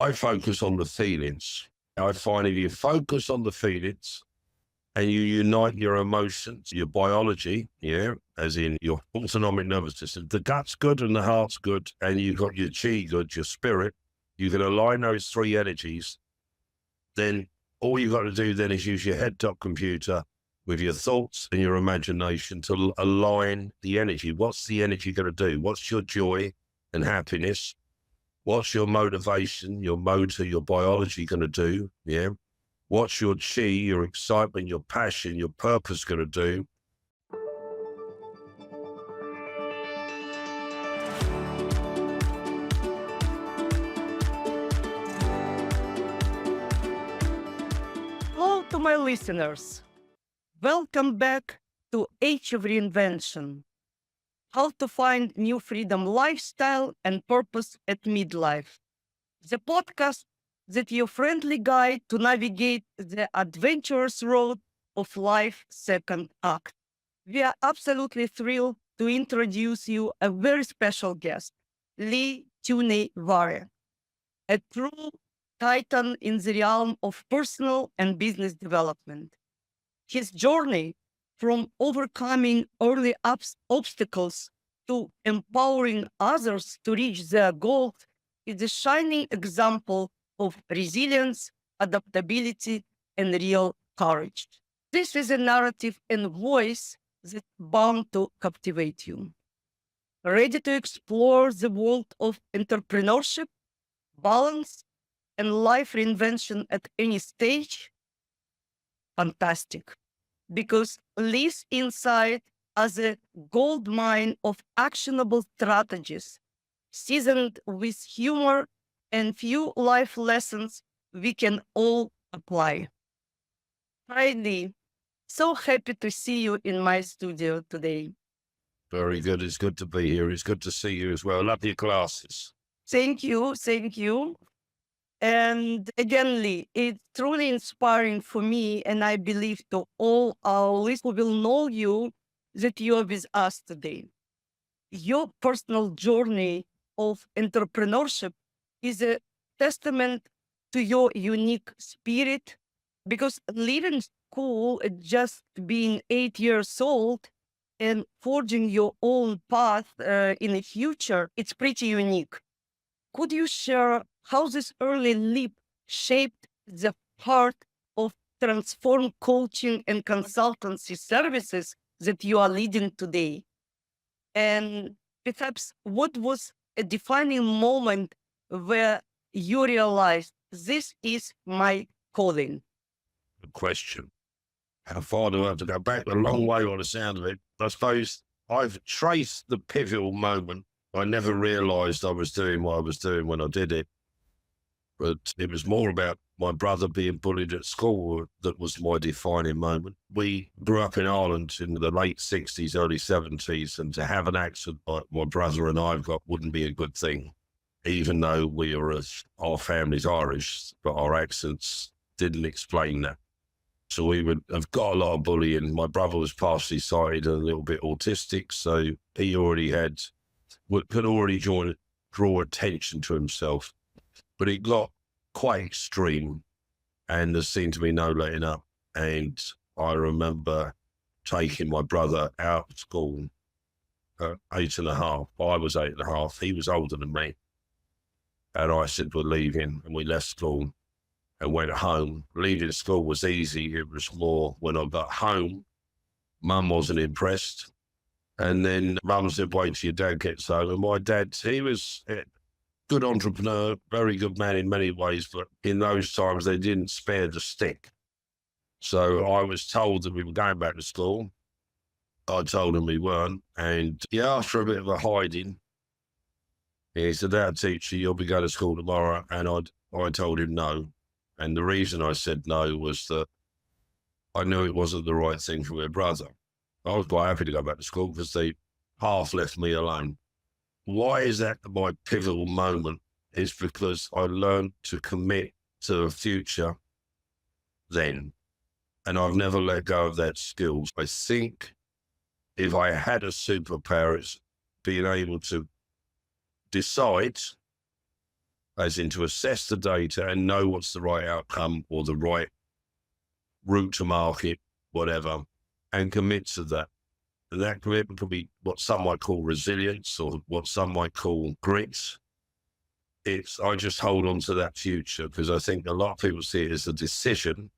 I focus on the feelings. I find if you focus on the feelings and you unite your emotions, your biology, yeah, as in your autonomic nervous system, the gut's good and the heart's good, and you've got your chi good, your spirit, you can align those three energies, then all you've got to do then is use your head-top computer with your thoughts and your imagination to align the energy. What's the energy going to do? What's your joy and happiness? What's your motivation, your motor, your biology going to do? Yeah. What's your chi, your excitement, your passion, your purpose going to do? Hello to my listeners. Welcome back to Age of Reinvention. How to find new freedom lifestyle and purpose at midlife. The podcast that your friendly guide to navigate the adventurous road of life second act. We are absolutely thrilled to introduce you a very special guest, Lee Tunney Ware, a true titan in the realm of personal and business development. His journey from overcoming early obstacles to empowering others to reach their goals is a shining example of resilience, adaptability, and real courage. This is a narrative and voice that's bound to captivate you. Ready to explore the world of entrepreneurship, balance, and life reinvention at any stage? Fantastic. Because Lee's insight as a gold mine of actionable strategies, seasoned with humor and few life lessons we can all apply. Hi, Lee. So happy to see you in my studio today. Very good. It's good to be here. It's good to see you as well. Love your glasses. Thank you. Thank you. And again, Lee, it's truly inspiring for me, and I believe to all our listeners who will know you, that you are with us today. Your personal journey of entrepreneurship is a testament to your unique spirit, because leaving school at just being 8 years old and forging your own path in the future, it's pretty unique. Could you share how this early leap shaped the heart of transform coaching and consultancy services that you are leading today? And perhaps what was a defining moment where you realized this is my calling? Good question. How far do I have to go back? A long way on the sound of it. I suppose I've traced the pivotal moment. I never realized I was doing what I was doing when I did it. But it was more about my brother being bullied at school that was my defining moment. We grew up in Ireland in the late 60s, early 70s, and to have an accent like my brother and I've got wouldn't be a good thing, even though our family's Irish, but our accents didn't explain that. So we would have got a lot of bullying. My brother was partially sighted and a little bit autistic, so he already could already draw attention to himself. But it got quite extreme, and there seemed to be no letting up. And I remember taking my brother out of school at 8.5. I was 8.5. He was older than me. And I said, we're leaving. And we left school and went home. Leaving school was easy. It was more when I got home, Mum wasn't impressed. And then Mum said, wait till your dad gets home. And my dad, he was good entrepreneur, very good man in many ways, but in those times they didn't spare the stick. So I was told that we were going back to school. I told him we weren't. And after a bit of a hiding, he said, our teacher, you'll be going to school tomorrow. And I told him no. And the reason I said no was that I knew it wasn't the right thing for my brother. I was quite happy to go back to school because they half left me alone. Why is that my pivotal moment? Is because I learned to commit to a future then. And I've never let go of that skill. I think if I had a superpower, it's being able to decide as in to assess the data and know what's the right outcome or the right route to market, whatever, and commit to that. And that commitment could be what some might call resilience or what some might call grit. I just hold on to that future because I think a lot of people see it as a decision.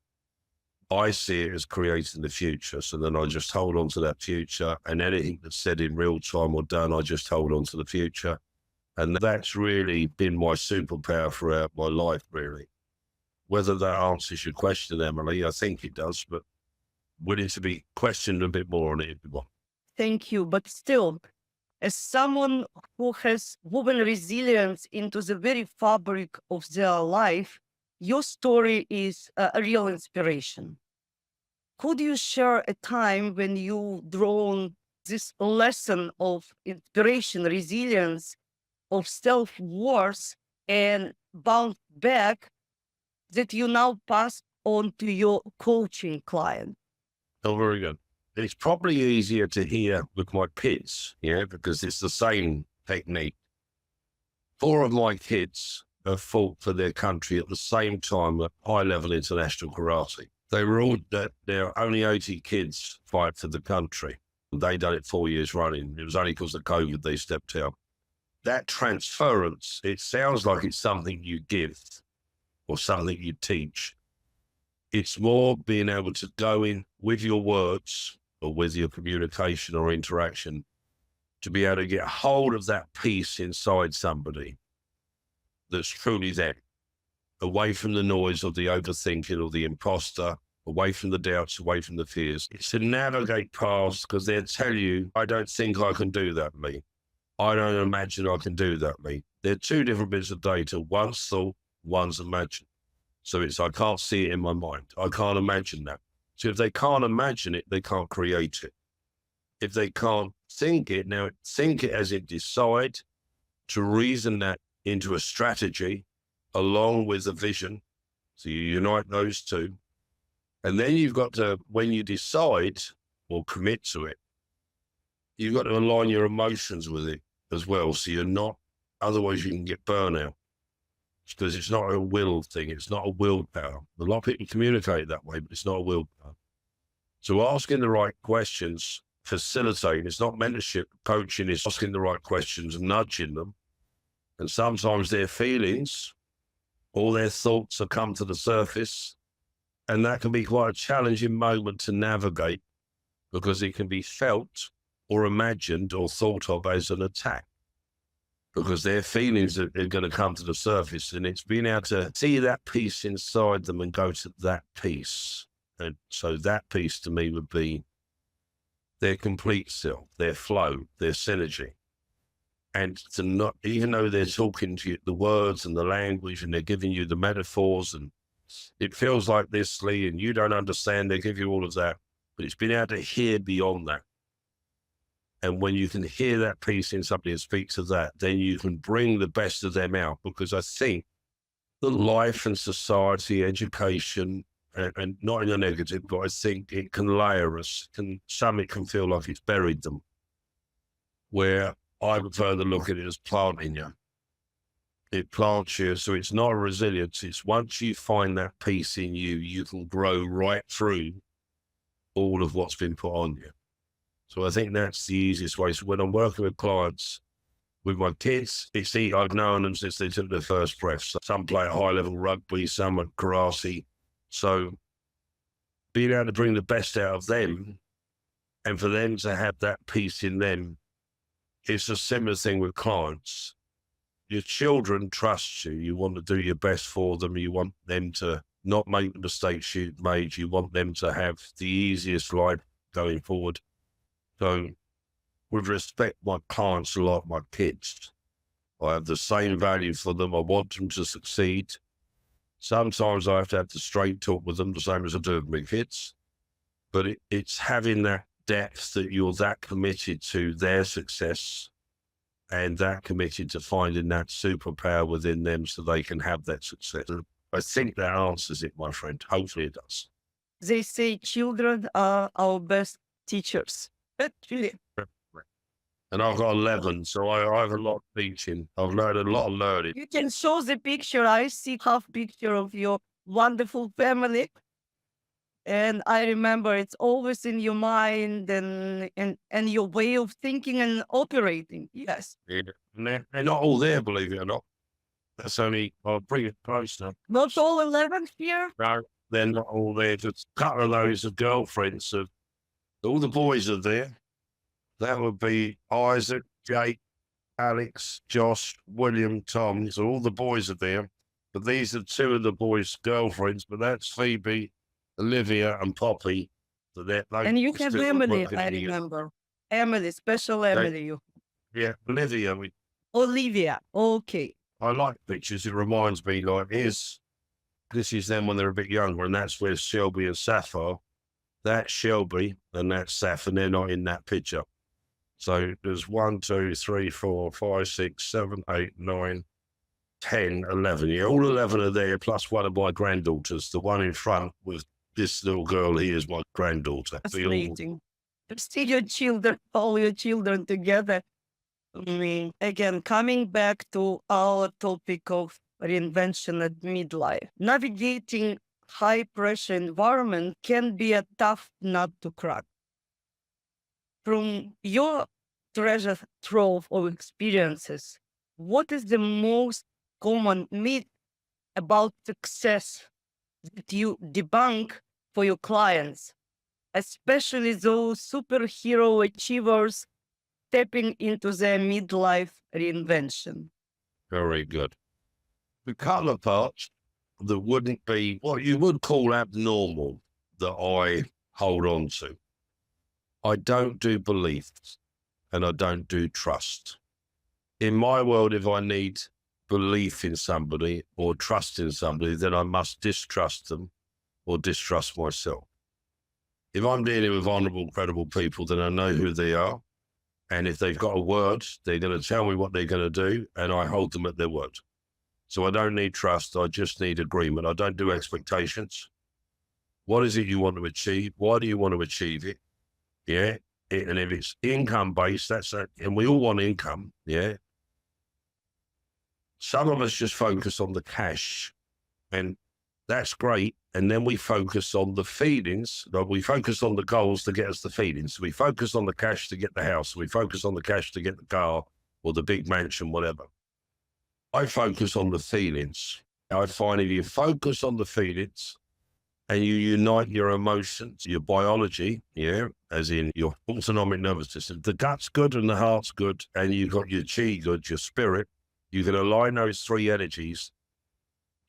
I see it as creating the future. So then I just hold on to that future, and anything that's said in real time or done, I just hold on to the future. And that's really been my superpower throughout my life, really. Whether that answers your question, Emily, I think it does, but willing to be questioned a bit more on it if you want. Thank you. But still, as someone who has woven resilience into the very fabric of their life, your story is a real inspiration. Could you share a time when you drawn this lesson of inspiration, resilience, of self-worth, and bounce back that you now pass on to your coaching client? Oh, very good. It's probably easier to hear with my kids, because it's the same technique. 4 of my kids have fought for their country at the same time at high-level international karate. There are only 80 kids fight for the country. They done it 4 years running. It was only because of COVID they stepped out. That transference, it sounds like it's something you give or something you teach. It's more being able to go in with your words or with your communication or interaction to be able to get hold of that peace inside somebody that's truly there, away from the noise of the overthinking or the imposter, away from the doubts, away from the fears. It's to navigate past, because they'll tell you, I don't think I can do that, Lee. I don't imagine I can do that, Lee. They're 2 different bits of data. One's thought, one's imagined. So I can't see it in my mind. I can't imagine that. So if they can't imagine it, they can't create it. If they can't think it, now think it as in decide to reason that into a strategy along with a vision. So you unite those 2. And then you've got to, when you decide or commit to it, you've got to align your emotions with it as well. So you're not, otherwise you can get burnout. Because it's not a will thing. It's not a willpower. A lot of people communicate that way, but it's not a willpower. So asking the right questions, facilitating, it's not mentorship. Coaching is asking the right questions, nudging them. And sometimes their feelings or their thoughts will come to the surface. And that can be quite a challenging moment to navigate because it can be felt or imagined or thought of as an attack. Because their feelings are going to come to the surface, and it's being able to see that piece inside them and go to that piece. And so that piece to me would be their complete self, their flow, their synergy. And to not, even though they're talking to you, the words and the language, and they're giving you the metaphors, and it feels like this, Lee, and you don't understand, they give you all of that, but it's being able to hear beyond that. And when you can hear that piece in somebody and speak to that, then you can bring the best of them out. Because I think that life and society, education, and not in a negative, but I think it can layer us. It can feel like it's buried them. Where I prefer to look at it as planting you. It plants you, so it's not a resilience. It's once you find that piece in you, you can grow right through all of what's been put on you. So I think that's the easiest way. So when I'm working with clients, with my kids, I've known them since they took their first breath. So some play at high-level rugby, some at karate. So being able to bring the best out of them and for them to have that piece in them, it's a similar thing with clients. Your children trust you. You want to do your best for them. You want them to not make the mistakes you've made. You want them to have the easiest life going forward. So with respect, my clients are like my kids. I have the same value for them. I want them to succeed. Sometimes I have to have the straight talk with them, the same as I do with my kids. But it's having that depth that you're that committed to their success and that committed to finding that superpower within them so they can have that success. And I think that answers it, my friend. Hopefully it does. They say children are our best teachers. But really, And I've got 11, so I have a lot of teaching. I've learned a lot of learning. You can show the picture. I see half picture of your wonderful family. And I remember it's always in your mind and your way of thinking and operating. Yes. Yeah. And they're not all there, believe it or not. That's only, I'll bring it closer. Not all 11 here? No, they're not all there. Just a couple of those are girlfriends of all the boys are there. That would be Isaac, Jake, Alex, Josh, William, Tom. So all the boys are there. But these are two of the boys' girlfriends. But that's Phoebe, Olivia, and Poppy. So And you have Emily, I remember. Emily, special Emily. Yeah, Olivia. Olivia. Okay. I like pictures. It reminds me, like, this is them when they're a bit younger, and that's where Shelby and Saf are. That's Shelby and that's Saf, and they're not in that picture. So there's 1, 2, 3, 4, 5, 6, 7, 8, 9, 10, 11. Yeah, all 11 are there, plus one of my granddaughters. The one in front with this little girl here is my granddaughter. Fascinating. To see your children, all your children together. Again, coming back to our topic of reinvention at midlife, navigating high pressure environment can be a tough nut to crack. From your treasure trove of experiences, what is the most common myth about success that you debunk for your clients, especially those superhero achievers stepping into their midlife reinvention? Very good. The couple of parts that wouldn't be what you would call abnormal that I hold on to. I don't do beliefs and I don't do trust. In my world, if I need belief in somebody or trust in somebody, then I must distrust them or distrust myself. If I'm dealing with vulnerable, credible people, then I know who they are. And if they've got a word, they're going to tell me what they're going to do, and I hold them at their word. So I don't need trust. I just need agreement. I don't do expectations. What is it you want to achieve? Why do you want to achieve it? Yeah. And if it's income-based, that's that. And we all want income. Yeah. Some of us just focus on the cash, and that's great. And then we focus on the feelings. We focus on the goals to get us the feelings. We focus on the cash to get the house. We focus on the cash to get the car or the big mansion, whatever. I focus on the feelings. I find if you focus on the feelings and you unite your emotions, your biology, yeah, as in your autonomic nervous system, the gut's good and the heart's good, and you've got your chi good, your spirit, you can align those three energies,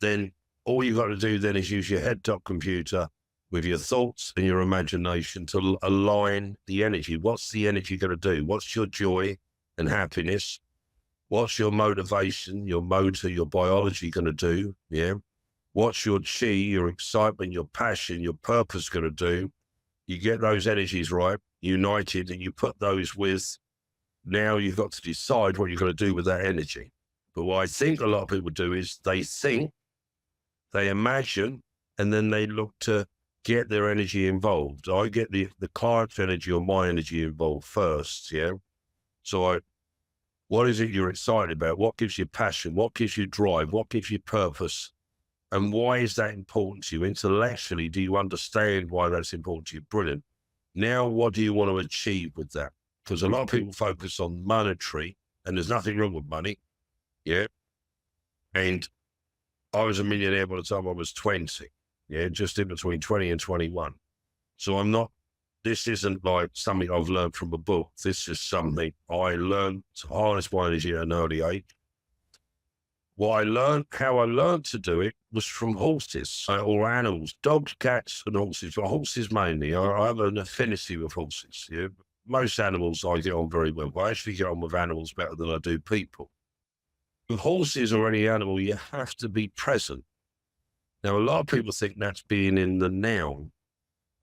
then all you've got to do then is use your head-top computer with your thoughts and your imagination to align the energy. What's the energy going to do? What's your joy and happiness? What's your motivation, your motor, your biology going to do? Yeah. What's your chi, your excitement, your passion, your purpose going to do? You get those energies right, united, and you put those with, now you've got to decide what you're going to do with that energy. But what I think a lot of people do is they think, they imagine, and then they look to get their energy involved. I get the client's energy or my energy involved first, yeah? So what is it you're excited about? What gives you passion? What gives you drive? What gives you purpose? And why is that important to you? Intellectually, do you understand why that's important to you? Brilliant. Now, what do you want to achieve with that? Because a lot of people focus on monetary, and there's nothing wrong with money, yeah? And I was a millionaire by the time I was 20, yeah, just in between 20 and 21. So this isn't like something I've learned from a book. This is something I learned to harness my energy at an early age. How I learned to do it was from horses or animals, dogs, cats, and horses, but horses mainly. I have an affinity with horses. Yeah? Most animals I get on very well, but I actually get on with animals better than I do people. With horses or any animal, you have to be present. Now, a lot of people think that's being in the now,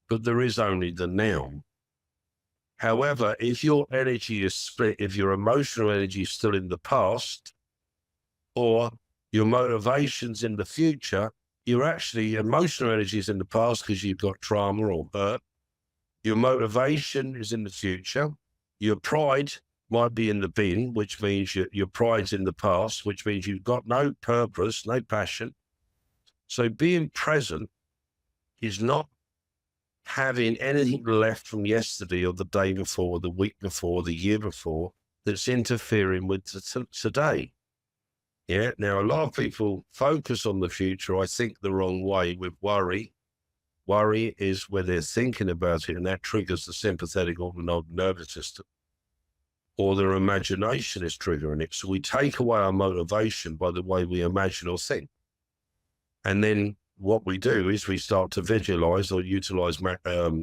but there is only the now. However, if your energy is split, if your emotional energy is still in the past, or your motivation's in the future, your emotional energy is in the past because you've got trauma or hurt. Your motivation is in the future. Your pride might be in the bin, which means your pride's in the past, which means you've got no purpose, no passion. So being present is not having anything left from yesterday or the day before, the week before, the year before, that's interfering with today. Yeah. Now, a lot of people focus on the future, I think, the wrong way with worry. Worry is where they're thinking about it, and that triggers the sympathetic autonomic nervous system, or their imagination is triggering it. So we take away our motivation by the way we imagine or think. And then what we do is we start to visualize or utilize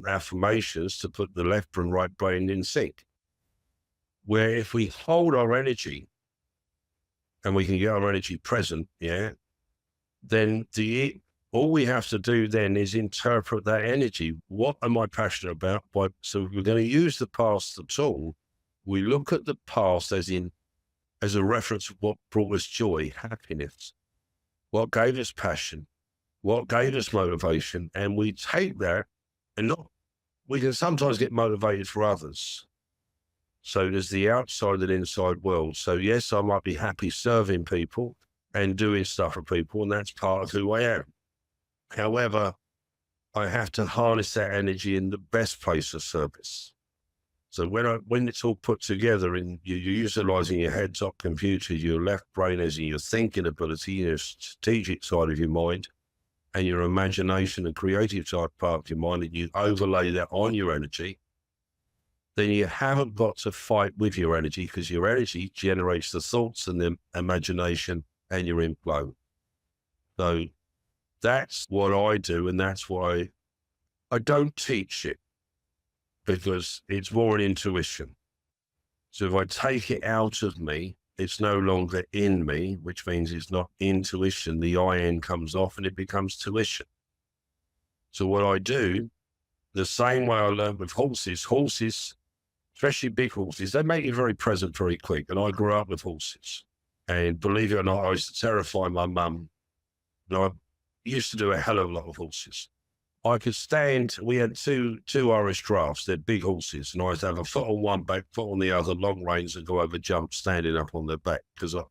affirmations to put the left and right brain in sync. Where if we hold our energy and we can get our energy present, yeah, then all we have to do then is interpret that energy. What am I passionate about? So if we're going to use the past at all, we look at the past as a reference of what brought us joy, happiness, what gave us passion, what gave us motivation, and we take that we can sometimes get motivated for others. So there's the outside and inside world. So yes, I might be happy serving people and doing stuff for people, and that's part of who I am. However, I have to harness that energy in the best place of service. So when it's all put together and you're utilizing your head-top computer, your left brain as in your thinking ability, your strategic side of your mind, and your imagination and creative side part of your mind, and you overlay that on your energy, then you haven't got to fight with your energy, because your energy generates the thoughts and the imagination, and you're in flow. So that's what I do, and that's why I don't teach it, because it's more an intuition. So if I take it out of me, it's no longer in me, which means it's not intuition. The IN comes off and it becomes tuition. So what I do, the same way I learned with horses, especially big horses, they make you very present very quick. And I grew up with horses. And believe it or not, I used to terrify my mum. I used to do a hell of a lot of horses. I could stand, we had two Irish drafts, they're big horses, and I used to have a foot on one back, foot on the other, long reins, and go over jumps standing up on their back, because I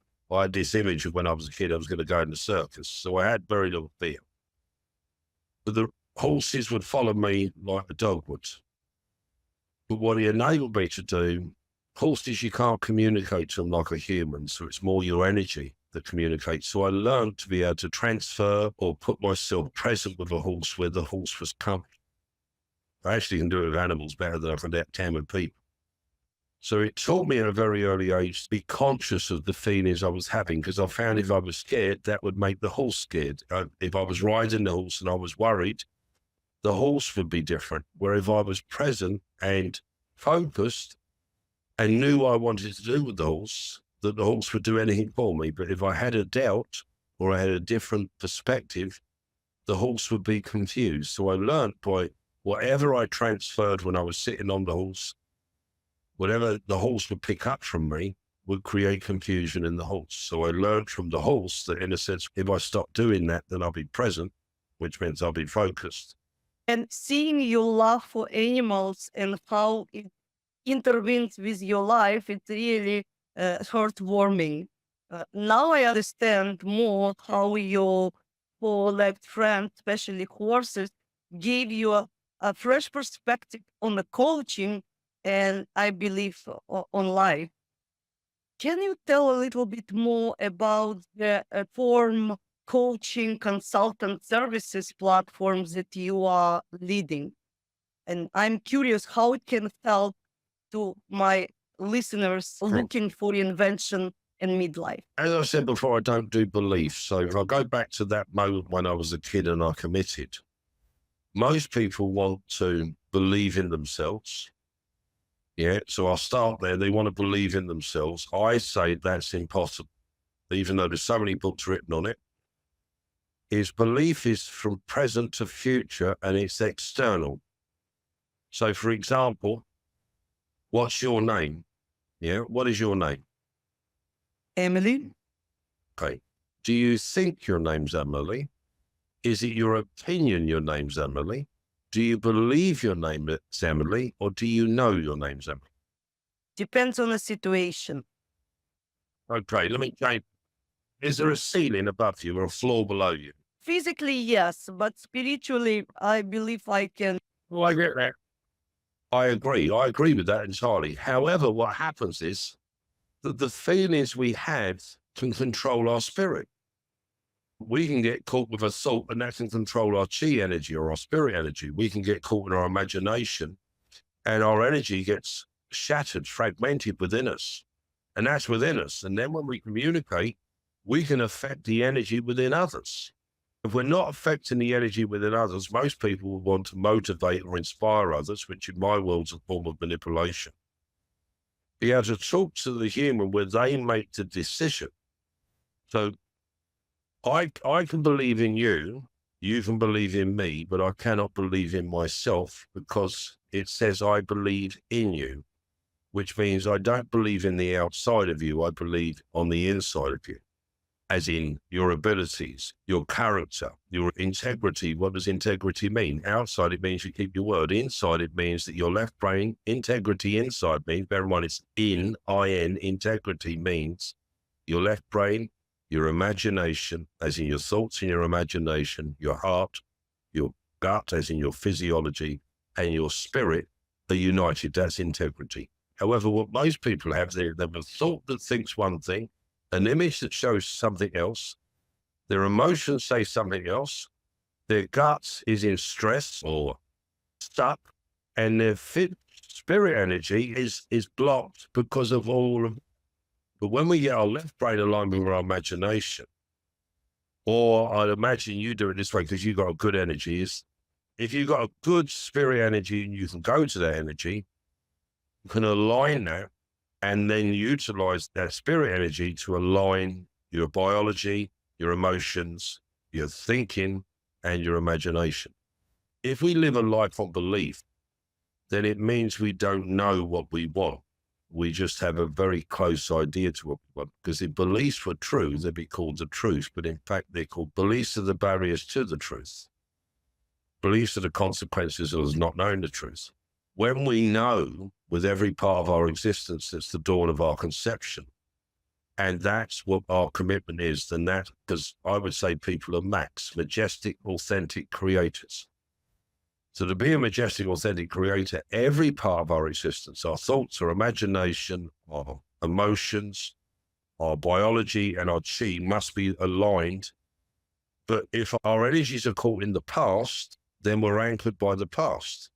had this image of when I was a kid, I was going to go in the circus. So I had very little fear. But the horses would follow me like a dog would. But what it enabled me to do, horses, you can't communicate to them like a human, so it's more your energy that communicates. So I learned to be able to transfer or put myself present with a horse where the horse was coming. I actually can do it with animals better than I can with people. So it taught me at a very early age to be conscious of the feelings I was having, because I found if I was scared, that would make the horse scared. If I was riding the horse and I was worried, the horse would be different. Where if I was present and focused and knew what I wanted to do with the horse, that the horse would do anything for me. But if I had a doubt or I had a different perspective, the horse would be confused. So I learned by whatever I transferred when I was sitting on the horse, whatever the horse would pick up from me would create confusion in the horse. So I learned from the horse that, in a sense, if I stop doing that, then I'll be present, which means I'll be focused. And seeing your love for animals and how it intervenes with your life, it's really heartwarming. Now I understand more how your four-legged friends, especially horses, gave you a fresh perspective on the coaching and I believe on life. Can you tell a little bit more about the form coaching consultant services platforms that you are leading? And I'm curious how it can help to my listeners looking for reinvention in midlife. As I said before, I don't do beliefs. So if I go back to that moment when I was a kid and I committed, most people want to believe in themselves. Yeah, so I'll start there. They want to believe in themselves. I say that's impossible, even though there's so many books written on it. Belief is from present to future, and it's external. So, for example, what's your name? Yeah, what is your name? Emily? Okay. Do you think your name's Emily? Is it your opinion your name's Emily? Do you believe your name is Emily, or do you know your name's Emily? Depends on the situation. Okay, let me change. Is there a ceiling above you or a floor below you? Physically, yes, but spiritually, I believe I can. Well, I get that. I agree. I agree with that entirely. However, what happens is that the feelings we have can control our spirit. We can get caught with a thought and that can control our chi energy or our spirit energy. We can get caught in our imagination and our energy gets shattered, fragmented within us. And that's within us. And then when we communicate, we can affect the energy within others. If we're not affecting the energy within others, most people will want to motivate or inspire others, which in my world is a form of manipulation. Be able to talk to the human where they make the decision. So I can believe in you, you can believe in me, but I cannot believe in myself because it says I believe in you, which means I don't believe in the outside of you, I believe on the inside of you. As in your abilities, your character, your integrity. What does integrity mean? Outside, it means you keep your word. Inside, it means that your left brain, integrity inside means, bear in mind it's I-N, integrity means your left brain, your imagination, as in your thoughts and your imagination, your heart, your gut, as in your physiology, and your spirit are united. That's integrity. However, what most people have, they have a thought that thinks one thing, an image that shows something else, their emotions say something else, their gut is in stress or stuck, and their spirit energy is blocked because of all of. But when we get our left brain aligned with our imagination, or I'd imagine you do it this way because you've got a good energy, is if you've got a good spirit energy and you can go to that energy, you can align that and then utilize that spirit energy to align your biology, your emotions, your thinking, and your imagination. If we live a life on belief, then it means we don't know what we want. We just have a very close idea to what we want. Because if beliefs were true, they'd be called the truth. But in fact, they're called beliefs are the barriers to the truth. Beliefs are the consequences of us not knowing the truth. When we know with every part of our existence, it's the dawn of our conception. And that's what our commitment is. Then that, because I would say people are majestic, authentic creators. So to be a majestic, authentic creator, every part of our existence, our thoughts, our imagination, our emotions, our biology and our chi must be aligned. But if our energies are caught in the past, then we're anchored by the past.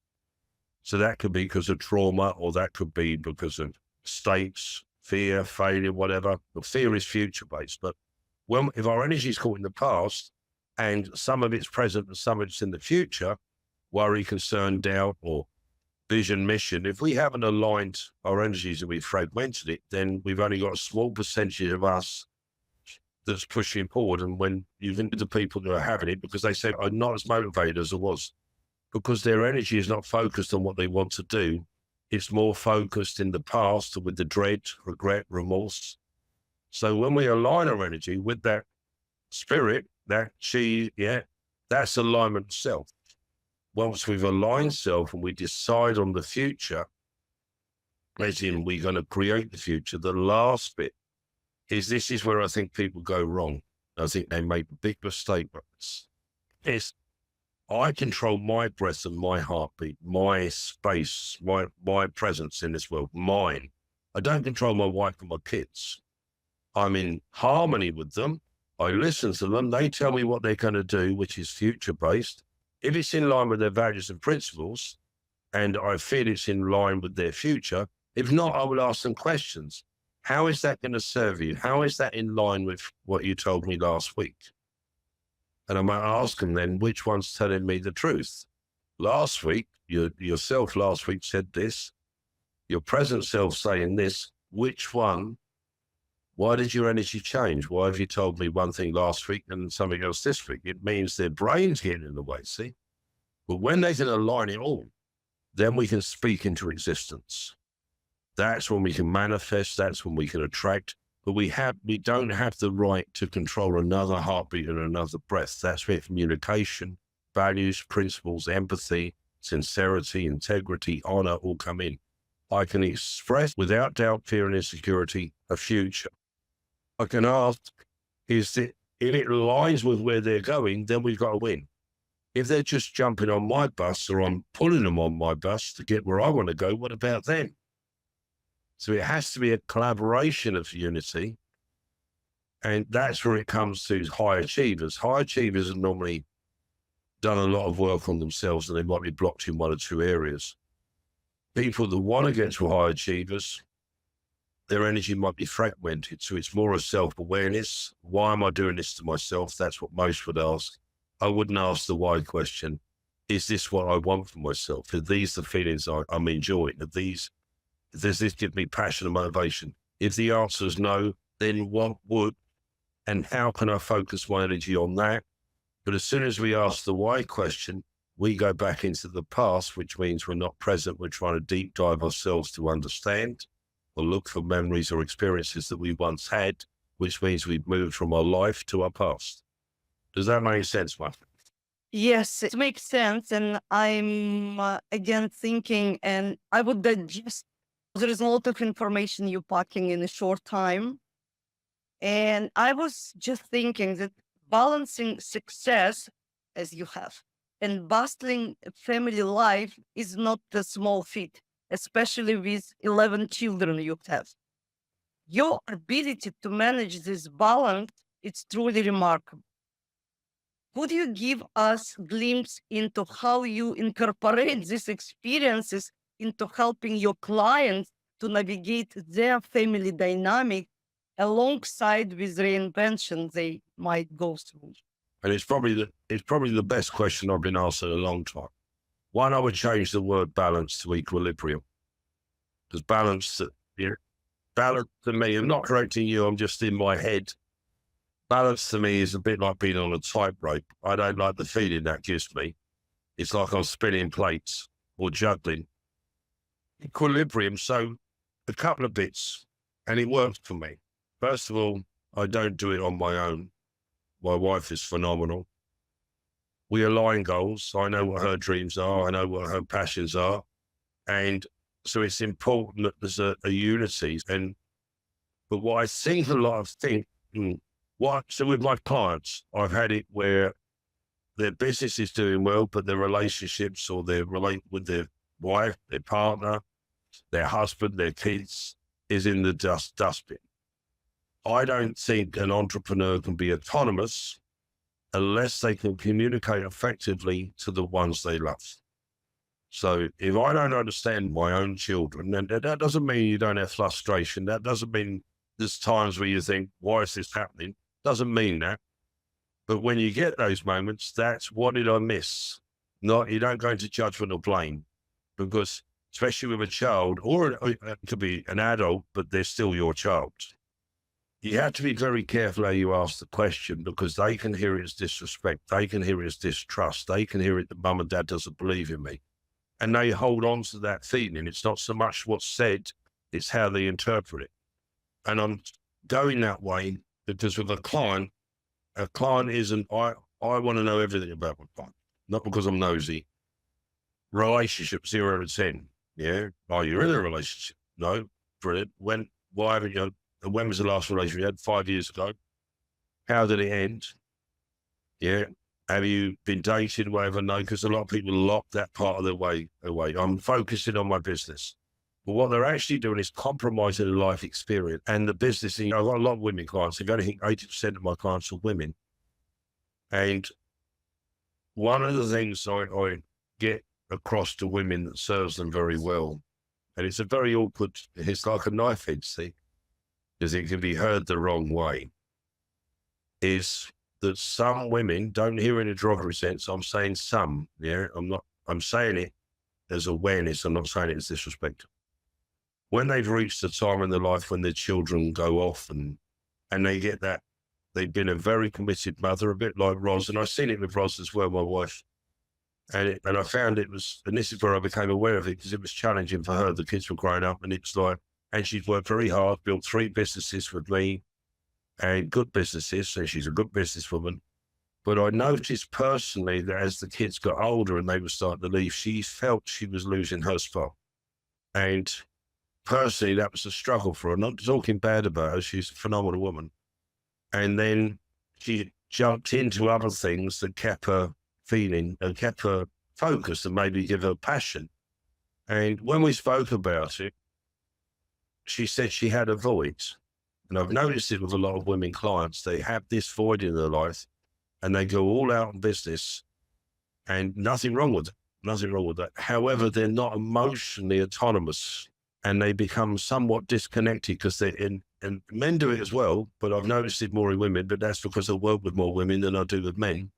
So that could be because of trauma, or that could be because of states, fear, failure, whatever. The fear is future-based. But if our energy is caught in the past and some of it's present and some of it's in the future, worry, concern, doubt, or vision, mission, if we haven't aligned our energies and we've fragmented it, then we've only got a small percentage of us that's pushing forward. And when you think of the people who are having it, because they say, I'm not as motivated as I was, because their energy is not focused on what they want to do. It's more focused in the past with the dread, regret, remorse. So when we align our energy with that spirit, that chi, that's alignment of self. Once we've aligned self and we decide on the future, as in we're going to create the future, the last bit is, this is where I think people go wrong. I think they make a big mistake. It's, I control my breath and my heartbeat, my space, my presence in this world, mine. I don't control my wife and my kids. I'm in harmony with them. I listen to them. They tell me what they're going to do, which is future-based. If it's in line with their values and principles, and I feel it's in line with their future, if not, I will ask them questions. How is that going to serve you? How is that in line with what you told me last week? And I might ask them then, which one's telling me the truth? Last week, yourself last week said this, your present self saying this, which one? Why did your energy change? Why have you told me one thing last week and something else this week? It means their brain's getting in the way, see? But when they can align it all, then we can speak into existence. That's when we can manifest, that's when we can attract. But we don't have the right to control another heartbeat and another breath. That's where communication, values, principles, empathy, sincerity, integrity, honor all come in. I can express without doubt, fear and insecurity a future. I can ask, is it, if it aligns with where they're going, then we've got to win. If they're just jumping on my bus or I'm pulling them on my bus to get where I want to go, what about them? So it has to be a collaboration of unity. And that's where it comes to high achievers. High achievers have normally done a lot of work on themselves and they might be blocked in one or two areas. People that want to get to high achievers, their energy might be fragmented. So it's more of self-awareness. Why am I doing this to myself? That's what most would ask. I wouldn't ask the why question. Is this what I want for myself? Are these the feelings I'm enjoying? Does this give me passion and motivation? If the answer is no, then what would and how can I focus my energy on that? But as soon as we ask the why question, we go back into the past, which means we're not present. We're trying to deep dive ourselves to understand or look for memories or experiences that we once had, which means we've moved from our life to our past. Does that make sense, Mark? Yes, it makes sense. And I'm again thinking, and I would just, there is a lot of information you're packing in a short time. And I was just thinking that balancing success as you have and bustling family life is not a small feat, especially with 11 children you have. Your ability to manage this balance, it's truly remarkable. Could you give us a glimpse into how you incorporate these experiences into helping your clients to navigate their family dynamic alongside with reinvention they might go through? And it's probably the best question I've been asked in a long time. One, I would change the word balance to equilibrium. Because balance to me, I'm not correcting you, I'm just in my head. Balance to me is a bit like being on a tightrope. I don't like the feeling that gives me. It's like I'm spinning plates or juggling. Equilibrium, so a couple of bits, and it works for me. First of all, I don't do it on my own. My wife is phenomenal. We align goals. I know what her dreams are. I know what her passions are. And so it's important that there's a unity. But what I think a lot of so with my clients, I've had it where their business is doing well, but their relationships or their relate with their wife, their partner, their husband, their kids is in the dustbin. I don't think an entrepreneur can be autonomous unless they can communicate effectively to the ones they love. So if I don't understand my own children, then that doesn't mean you don't have frustration. That doesn't mean there's times where you think, why is this happening? Doesn't mean that. But when you get those moments, that's what did I miss? You don't go into judgment or blame, because especially with a child, or it could be an adult, but they're still your child. You have to be very careful how you ask the question, because they can hear it as disrespect. They can hear it as distrust. They can hear it that mum and dad doesn't believe in me. And they hold on to that feeling. It's not so much what's said, it's how they interpret it. And I'm going that way because with a client isn't, I want to know everything about my client, not because I'm nosy. Relationship 0 to 10. Yeah. Are you in a relationship? No. Brilliant. Why haven't you? When was the last relationship you had? 5 years ago. How did it end? Yeah. Have you been dating, whatever? No, because a lot of people lock that part of their way away. I'm focusing on my business. But what they're actually doing is compromising the life experience and the business. I've got a lot of women clients. I think 80% of my clients are women. And one of the things I get across to women that serves them very well, and it's a very awkward, it's like a knife edge, see, because it can be heard the wrong way, is that some women, don't hear in a derogatory sense, I'm saying some, yeah, I'm saying it as awareness, I'm not saying it as disrespect. When they've reached a time in their life when their children go off and they get that, they've been a very committed mother, a bit like Roz, and I've seen it with Roz as well, my wife. And I found it was, and this is where I became aware of it, because it was challenging for her. The kids were growing up, and it's like, and she's worked very hard, built 3 businesses with me, and good businesses, so she's a good businesswoman. But I noticed personally that as the kids got older and they were starting to leave, she felt she was losing her spot. And personally, that was a struggle for her. Not talking bad about her. She's a phenomenal woman. And then she jumped into other things that kept her feeling and kept her focused and maybe give her passion. And when we spoke about it, she said she had a void. And I've noticed it with a lot of women clients. They have this void in their life and they go all out in business, and nothing wrong with it. Nothing wrong with that. However, they're not emotionally autonomous and they become somewhat disconnected because they're in, and men do it as well, but I've noticed it more in women, but that's because I work with more women than I do with men,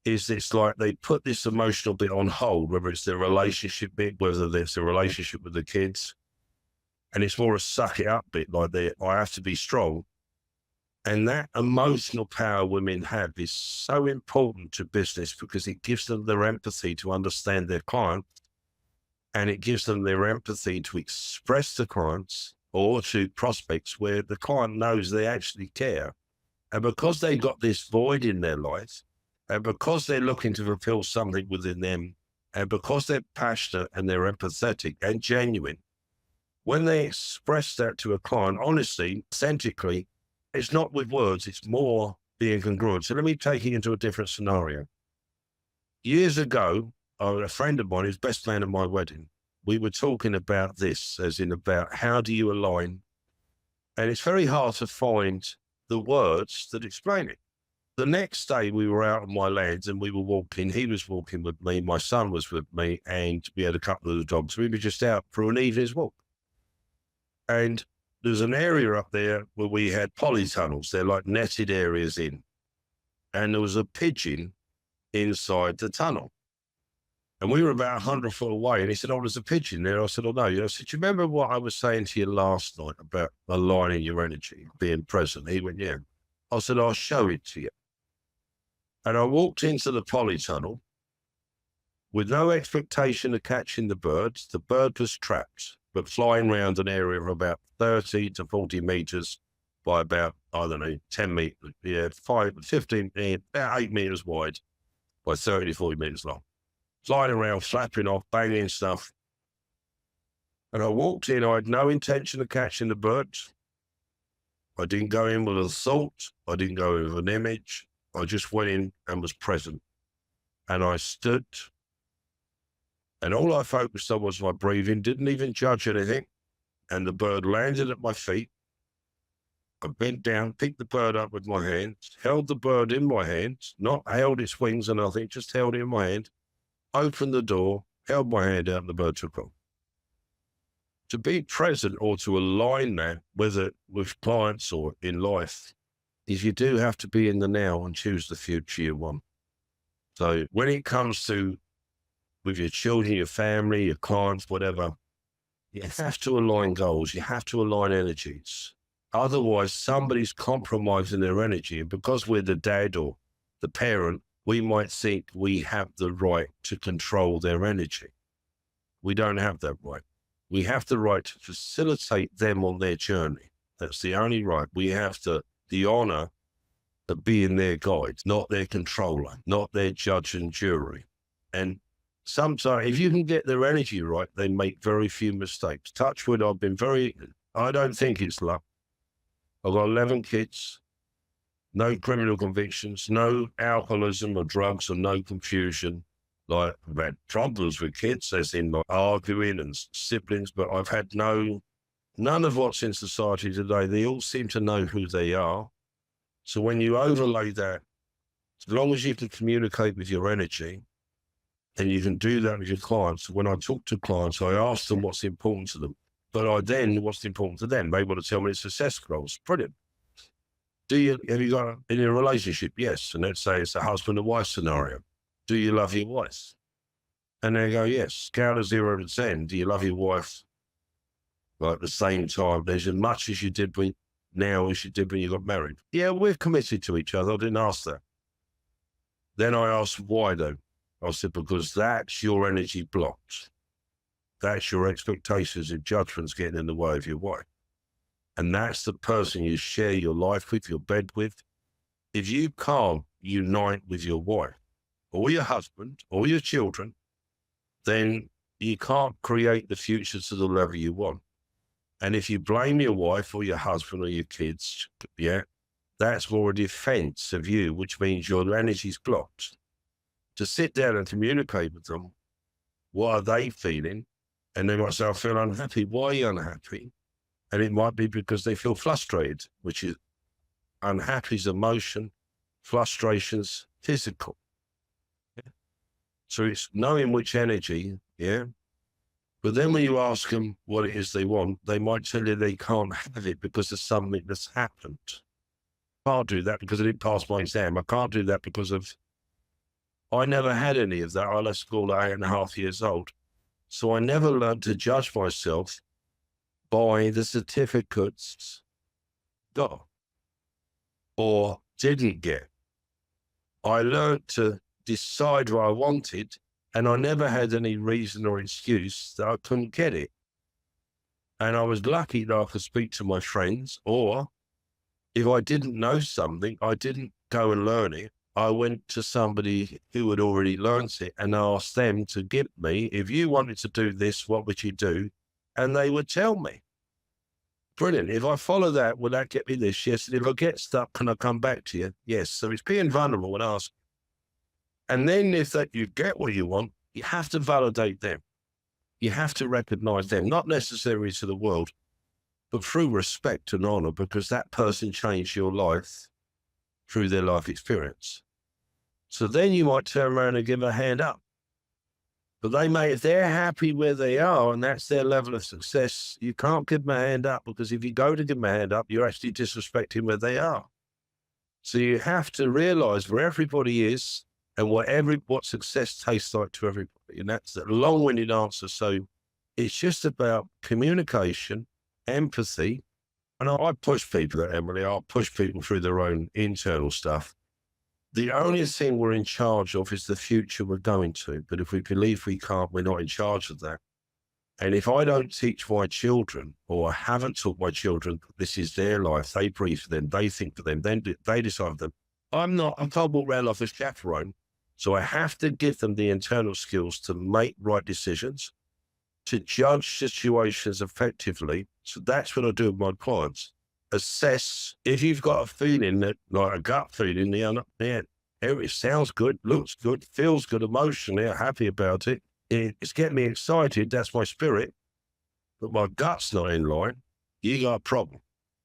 is it's like they put this emotional bit on hold, whether it's their relationship bit, whether it's a relationship with the kids, and it's more a suck it up bit, like I have to be strong. And that emotional power women have is so important to business because it gives them their empathy to understand their client, and it gives them their empathy to express to clients or to prospects where the client knows they actually care. And because they got this void in their life, and because they're looking to fulfill something within them, and because they're passionate and they're empathetic and genuine, when they express that to a client, honestly, authentically, it's not with words, it's more being congruent. So let me take you into a different scenario. Years ago, a friend of mine, who's best man at my wedding, we were talking about this, as in about how do you align? And it's very hard to find the words that explain it. The next day we were out on my lands and we were walking. He was walking with me, my son was with me, and we had a couple of the dogs. We were just out for an evening's walk. And there's an area up there where we had polytunnels. They're like netted areas in. And there was a pigeon inside the tunnel. And we were about 100 foot away. And he said, oh, there's a pigeon there. I said, oh, no. I said, do you remember what I was saying to you last night about aligning your energy, being present? He went, yeah. I said, I'll show it to you. And I walked into the polytunnel with no expectation of catching the birds. The bird was trapped, but flying around an area of about 30 to 40 meters by about, I don't know, 10 meters, 15, about 8 meters wide by 30 to 40 meters long. Flying around, flapping off, banging stuff. And I walked in, I had no intention of catching the birds. I didn't go in with a thought. I didn't go in with an image. I just went in and was present. And I stood, and all I focused on was my breathing, didn't even judge anything. And the bird landed at my feet. I bent down, picked the bird up with my hands, held the bird in my hands, not held its wings or nothing, just held it in my hand, opened the door, held my hand out, and the bird took off. To be present or to align that, whether with clients or in life, is you do have to be in the now and choose the future you want. So when it comes to with your children, your family, your clients, whatever, you have to align goals. You have to align energies. Otherwise, somebody's compromising their energy. And because we're the dad or the parent, we might think we have the right to control their energy. We don't have that right. We have the right to facilitate them on their journey. That's the only right. We have the honor of being their guide, not their controller, not their judge and jury. And sometimes if you can get their energy right, they make very few mistakes. Touch wood, I don't think it's luck. I've got 11 kids, no criminal convictions, no alcoholism or drugs, or no confusion. Like, I've had problems with kids, as in like arguing and siblings, but I've had none of what's in society today. They all seem to know who they are. So when you overlay that, as long as you can communicate with your energy, and you can do that with your clients. When I talk to clients, I ask them what's important to them. But what's important to them? They want to tell me it's success goals. Brilliant. Have you got in a relationship? Yes. And let's say it's a husband and wife scenario. Do you love your wife? And they go, yes. Scale of 0 to 10. Do you love your wife? Like at the same time, there's as much as you did now as you did when you got married. Yeah, we're committed to each other. I didn't ask that. Then I asked why though. I said, because that's your energy blocked. That's your expectations and judgments getting in the way of your wife. And that's the person you share your life with, your bed with. If you can't unite with your wife or your husband or your children, then you can't create the future to the level you want. And if you blame your wife or your husband or your kids, yeah, that's more a defense of you, which means your energy's blocked. To sit down and communicate with them, what are they feeling? And they might say, I feel unhappy. Why are you unhappy? And it might be because they feel frustrated, which is unhappy is emotion, frustration's physical. Yeah. So it's knowing which energy, yeah. But then when you ask them what it is they want, they might tell you they can't have it because of something that's happened. I can't do that because I didn't pass my exam. I can't do that because I never had any of that. I left school at 8.5 years old. So I never learned to judge myself by the certificates got or didn't get. I learned to decide what I wanted, and I never had any reason or excuse that I couldn't get it. And I was lucky that I could speak to my friends, or if I didn't know something, I didn't go and learn it. I went to somebody who had already learned it and asked them to give me, if you wanted to do this, what would you do? And they would tell me. Brilliant. If I follow that, will that get me this? Yes. And if I get stuck, can I come back to you? Yes. So it's being vulnerable and ask. And then if that you get what you want, you have to validate them. You have to recognize them, not necessarily to the world, but through respect and honor, because that person changed your life through their life experience. So then you might turn around and give a hand up. But they may, if they're happy where they are and that's their level of success, you can't give them a hand up, because if you go to give them a hand up, you're actually disrespecting where they are. So you have to realize where everybody is and what success tastes like to everybody. And that's a long-winded answer. So it's just about communication, empathy. And I push people, Emily, I'll push people through their own internal stuff. The only thing we're in charge of is the future we're going to. But if we believe we can't, we're not in charge of that. And if I don't teach my children, or I haven't taught my children, this is their life, they breathe for them, they think for them, then they decide for them. I can't walk around like a chaperone. So I have to give them the internal skills to make right decisions, to judge situations effectively. So that's what I do with my clients. Assess, if you've got a feeling that, like a gut feeling, it sounds good, looks good, feels good emotionally, I'm happy about it. It's getting me excited. That's my spirit, but my gut's not in line. You got a problem.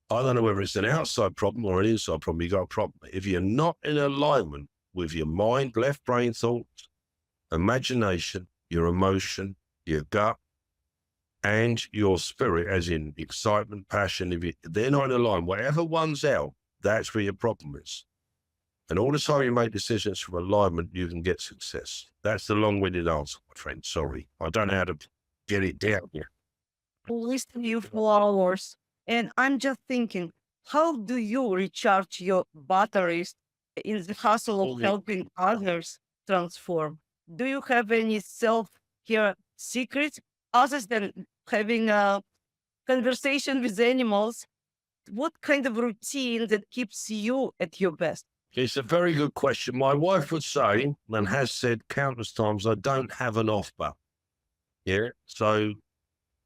I don't know whether it's an outside problem or an inside problem. You got a problem. If you're not in alignment with your mind, left brain thoughts, imagination, your emotion, your gut, and your spirit, as in excitement, passion, if they're not in line, whatever one's out, that's where your problem is. And all the time you make decisions from alignment, you can get success. That's the long-winded answer, my friend. Sorry. I don't know how to get it down here. Listen to you for hours. And I'm just thinking, how do you recharge your batteries in the hustle of helping others transform? Do you have any self-care secrets other than having a conversation with animals? What kind of routine that keeps you at your best? It's a very good question. My wife would say, and has said countless times, I don't have an off button. Yeah. So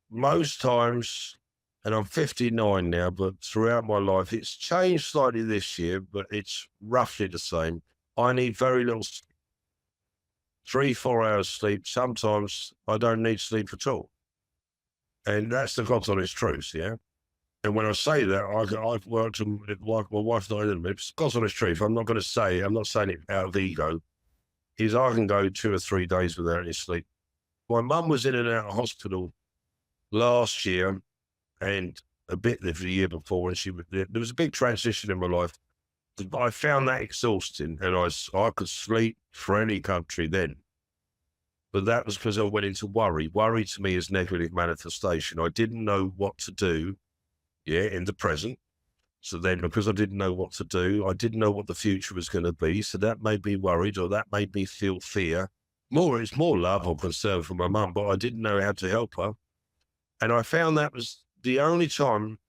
most times, and I'm 59 now, but throughout my life, it's changed slightly this year, but it's roughly the same. I need very little sleep. 3-4 hours sleep. Sometimes I don't need sleep at all. And that's the God's honest truth, yeah? And when I say that, I've worked and my wife's not in it. It's God's honest truth. I'm not saying it out of ego. I can go 2 or 3 days without any sleep. My mum was in and out of hospital last year and a bit the year before, and there was a big transition in my life. I found that exhausting, and I could sleep for any country then. But that was because I went into worry. Worry to me is negative manifestation. I didn't know what to do, in the present. So then, because I didn't know what to do, I didn't know what the future was going to be. So that made me worried, or that made me feel fear. It's more love or concern for my mum, but I didn't know how to help her. And I found that was the only time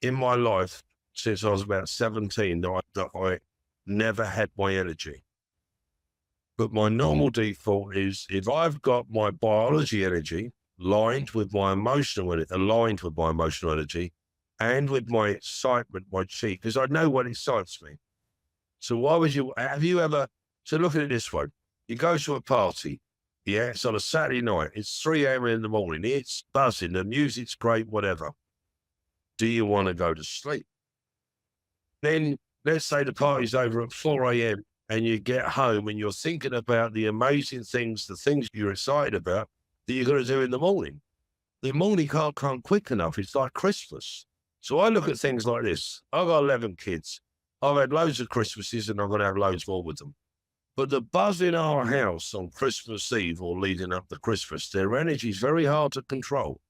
in my life since I was about 17 that I never had my energy. But my normal default is, if I've got my biology energy, aligned with my emotional energy and with my excitement, my chi, because I know what excites me. So so look at it this way. You go to a party, yeah, it's on a Saturday night, it's 3 a.m. in the morning, it's buzzing, the music's great, whatever. Do you want to go to sleep? Then let's say the party's over at 4 a.m. and you get home and you're thinking about the amazing things, the things you're excited about that you're going to do in the morning. The morning can't come quick enough. It's like Christmas. So I look at things like this. I've got 11 kids. I've had loads of Christmases and I'm going to have loads more with them. But the buzz in our house on Christmas Eve or leading up to Christmas, their energy is very hard to control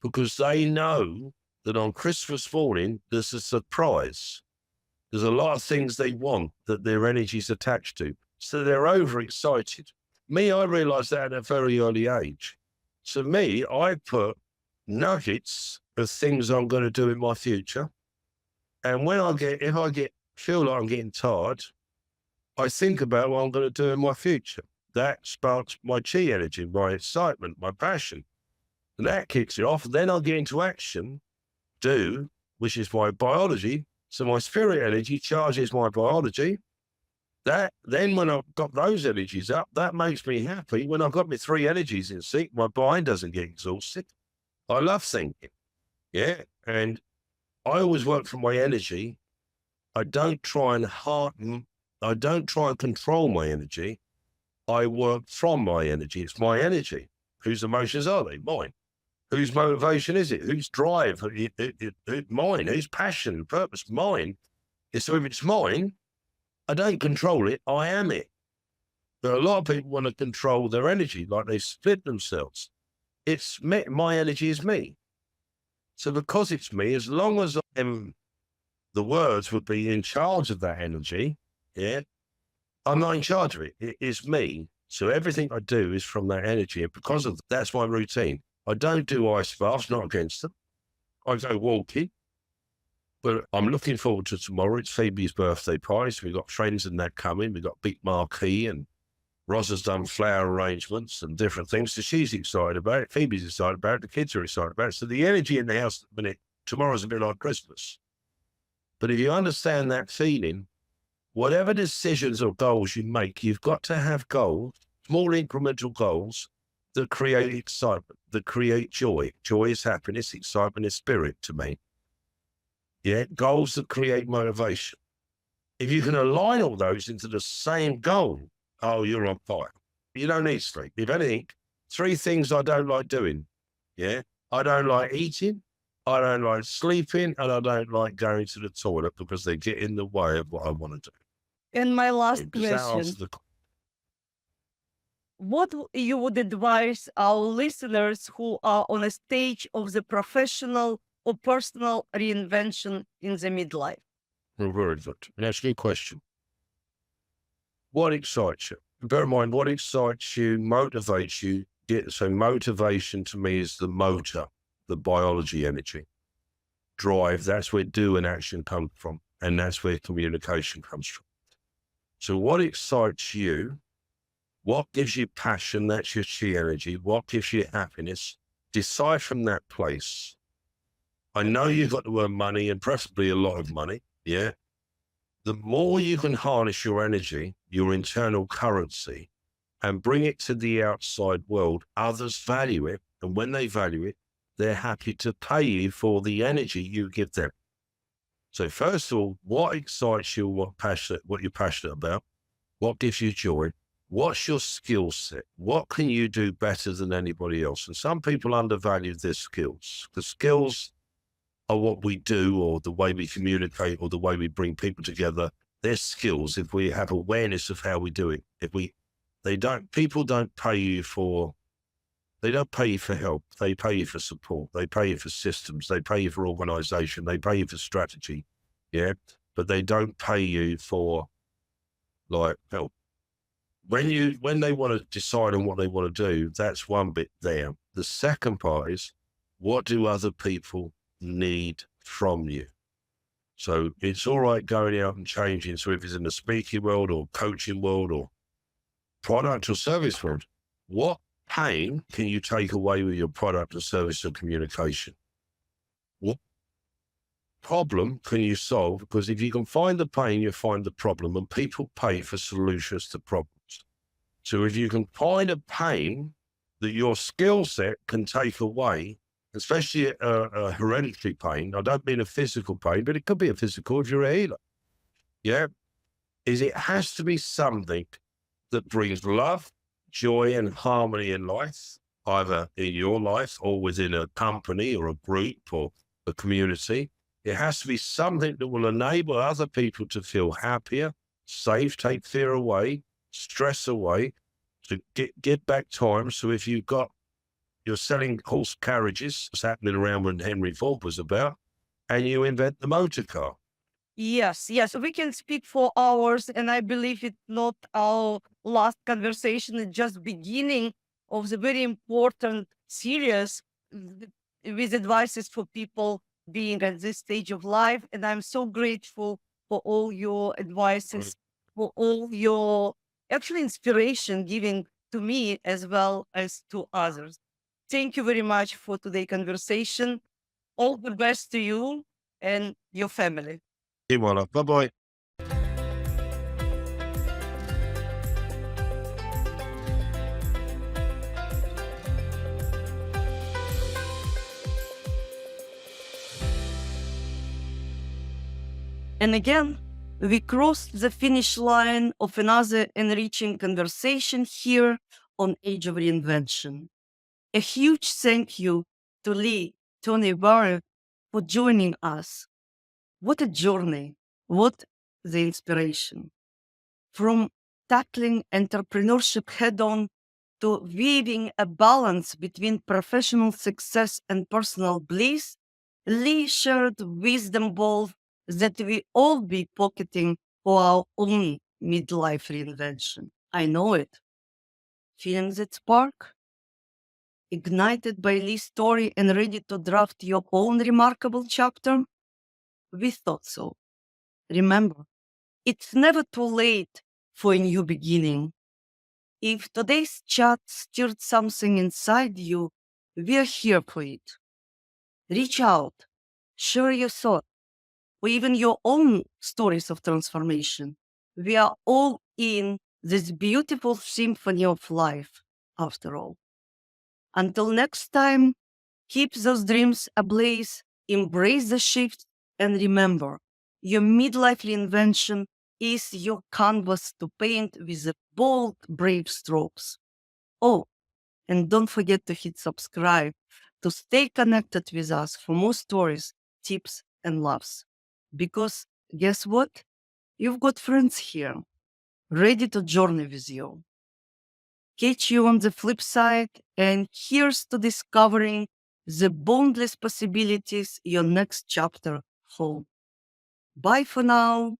because they know that on Christmas morning, there's a surprise. There's a lot of things they want that their energy is attached to. So they're overexcited. Me, I realized that at a very early age. So me, I put nuggets of things I'm going to do in my future. And if I feel like I'm getting tired, I think about what I'm going to do in my future. That sparks my chi energy, my excitement, my passion. And that kicks it off. Then I'll get into action, which is my biology. So my spirit energy charges my biology. Then when I've got those energies up, that makes me happy. When I've got my 3 energies in sync, my mind doesn't get exhausted. I love thinking. Yeah. And I always work from my energy. I don't try and control my energy. I work from my energy. It's my energy. Whose emotions are they? Mine. Whose motivation is it? Whose drive? Mine. Whose passion, purpose? Mine. So if it's mine, I don't control it. I am it. But a lot of people want to control their energy, like they split themselves. It's me. My energy is me. So because it's me, as long as the words would be in charge of that energy, yeah, I'm not in charge of it. It is me. So everything I do is from that energy. And because of that's my routine. I don't do ice baths, not against them. I go walking. But I'm looking forward to tomorrow. It's Phoebe's birthday party. So we've got friends and that coming. We've got big marquee and Roz has done flower arrangements and different things. So she's excited about it. Phoebe's excited about it. The kids are excited about it. So the energy in the house at the minute, tomorrow's a bit like Christmas. But if you understand that feeling, whatever decisions or goals you make, you've got to have goals, small incremental goals that create excitement, that create joy. Joy is happiness, excitement is spirit to me. Yeah, goals that create motivation. If you can align all those into the same goal, oh, you're on fire. You don't need sleep. If anything, 3 things I don't like doing. Yeah, I don't like eating, I don't like sleeping, and I don't like going to the toilet because they get in the way of what I want to do. And my last Does that answer question, the what you would advise our listeners who are on a stage of the professional or personal reinvention in the midlife? Very good. That's a good question. What excites you? Bear in mind, what excites you, motivates you. So motivation to me is the motor, the biology energy. Drive, that's where do and action come from. And that's where communication comes from. So what excites you? What gives you passion? That's your chi energy. What gives you happiness? Decide from that place. I know you've got to earn money and preferably a lot of money. Yeah. The more you can harness your energy, your internal currency, and bring it to the outside world, others value it. And when they value it, they're happy to pay you for the energy you give them. So first of all, what excites you, what you're passionate about, what gives you joy, what's your skill set, what can you do better than anybody else? And some people undervalue their skills. The skills are what we do or the way we communicate or the way we bring people together. They're skills if we have awareness of how we do it. People don't pay you for help. They pay you for support. They pay you for systems. They pay you for organization. They pay you for strategy. Yeah. But they don't pay you for like help. When they want to decide on what they want to do, that's one bit there. The second part is, what do other people need from you? So it's all right going out and changing. So if it's in the speaking world or coaching world or product or service world, what pain can you take away with your product or service or communication? What problem can you solve? Because if you can find the pain, you find the problem, and people pay for solutions to problems. So if you can find a pain that your skill set can take away, especially a hereditary pain, I don't mean a physical pain, but it could be a physical if you're a healer. Yeah. Is it has to be something that brings love, joy, and harmony in life, either in your life or within a company or a group or a community. It has to be something that will enable other people to feel happier, safe, take fear away, stress away, to get back time. So if you're selling horse carriages, it's happening around when Henry Ford was about, and you invent the motor car. Yes, yes, we can speak for hours, and I believe it's not our last conversation, it's just beginning of the very important series with advices for people being at this stage of life. And I'm so grateful for all your advices, for all your actually inspiration giving to me as well as to others. Thank you very much for today's conversation. All the best to you and your family. Bye-bye. And again, we crossed the finish line of another enriching conversation here on Age of Reinvention. A huge thank you to Lee Tunney Ware for joining us. What a journey! What the inspiration! From tackling entrepreneurship head on to weaving a balance between professional success and personal bliss, Lee shared wisdom balls that we all be pocketing for our own midlife reinvention. I know it. Feeling that spark? Ignited by Lee's story and ready to draft your own remarkable chapter? We thought so. Remember, it's never too late for a new beginning. If today's chat stirred something inside you, we're here for it. Reach out, share your thoughts, or even your own stories of transformation. We are all in this beautiful symphony of life, after all. Until next time, keep those dreams ablaze, embrace the shift, and remember, your midlife reinvention is your canvas to paint with the bold, brave strokes. Oh, and don't forget to hit subscribe to stay connected with us for more stories, tips, and laughs. Because guess what? You've got friends here, ready to journey with you. Catch you on the flip side, and here's to discovering the boundless possibilities your next chapter holds. Bye for now.